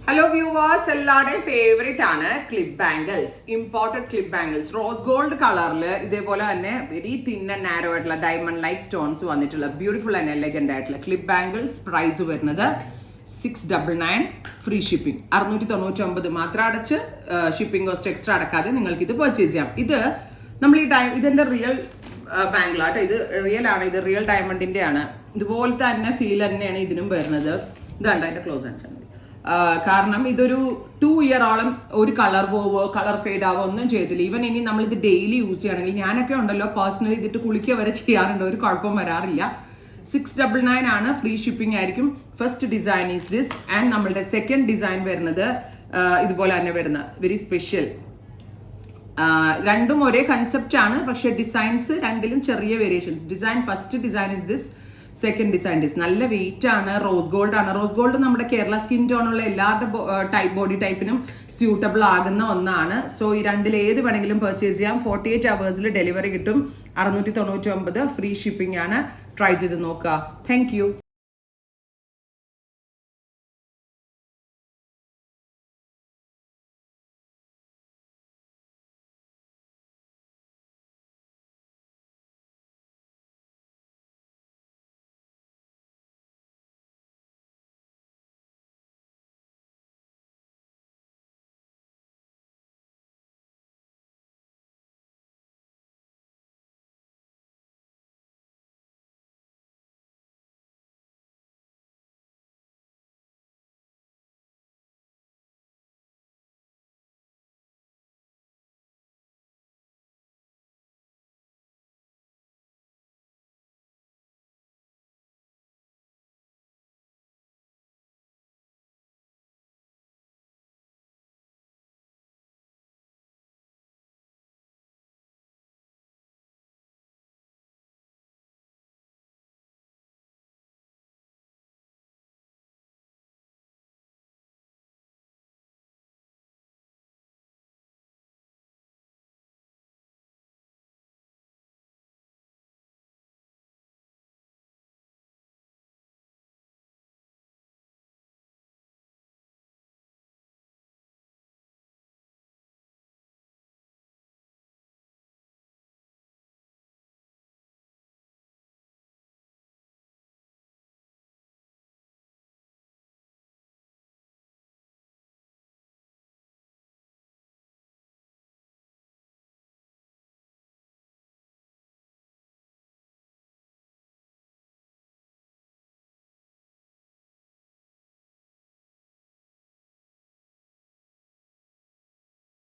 Hello viewers, എല്ലാവരുടെയും favourite ആണ് clip bangles. Imported clip bangles rose gold കളറിൽ ഇതേപോലെ തന്നെ വെരി തിൻ ആൻഡ് നാരോ ആയിട്ടുള്ള ഡയമണ്ട് ലൈറ്റ് സ്റ്റോൺസ് വന്നിട്ടുള്ള ബ്യൂട്ടിഫുൾ ആൻഡ് എലഗന്റ് ആയിട്ടുള്ള ക്ലിപ്പ് ബാംഗിൾസ്. പ്രൈസ് വരുന്നത് 699, ഫ്രീ ഷിപ്പിംഗ്. 699 മാത്രം അടച്ച് ഷിപ്പിംഗ് കോസ്റ്റ് എക്സ്ട്രാ അടക്കാതെ നിങ്ങൾക്ക് ഇത് പർച്ചേസ് ചെയ്യാം. ഇത് നമ്മൾ ഇതിന്റെ റിയൽ ബാംഗിളാട്ടോ. ഇത് റിയൽ ആണ്, ഇത് റിയൽ ഡയമണ്ടിന്റെ ആണ്. ഇതുപോലത്തെ തന്നെ ഫീൽ തന്നെയാണ് ഇതിനും വരുന്നത്. ഇതാണ്ട് അതിന്റെ ക്ലോസ് അടിച്ചാൽ മതി. കാരണം ഇതൊരു 2 ഇയറോളം ഒരു കളർ പോവോ കളർ ഫെയ്ഡ് ആവോ ഒന്നും ചെയ്തില്ല. ഈവൻ ഇനി നമ്മളിത് ഡെയിലി യൂസ് ചെയ്യണമെങ്കിൽ, ഞാനൊക്കെ ഉണ്ടല്ലോ പേഴ്സണലി ഇതിട്ട് കുളിക്കുക വരെ ചെയ്യാറുണ്ട്, ഒരു കുഴപ്പവും വരാറില്ല. 699 ആണ്, ഫ്രീ ഷിപ്പിംഗ് ആയിരിക്കും. First design is this and നമ്മളുടെ സെക്കൻഡ് ഡിസൈൻ വരുന്നത് ഇതുപോലെ തന്നെ വരുന്ന വെരി സ്പെഷ്യൽ. രണ്ടും ഒരേ കൺസെപ്റ്റ് ആണ്, പക്ഷെ ഡിസൈൻസ് രണ്ടിലും ചെറിയ variations. Design first design is this, second design this. നല്ല വെയിറ്റ് ആണ്, റോസ് ഗോൾഡ് ആണ്. റോസ് ഗോൾഡ് നമ്മുടെ കേരള സ്കിൻ ടോൺ ഉള്ള എല്ലാവരുടെ ബോഡി ടൈപ്പിനും സ്യൂട്ടബിൾ ആകുന്ന ഒന്നാണ്. സോ ഈ രണ്ടിൽ ഏത് വേണമെങ്കിലും പർച്ചേസ് ചെയ്യാം. 48 hours ഡെലിവറി കിട്ടും. 699, ഫ്രീ ഷിപ്പിംഗ് ആണ്. ട്രൈ ചെയ്ത് നോക്കുക. Thank you.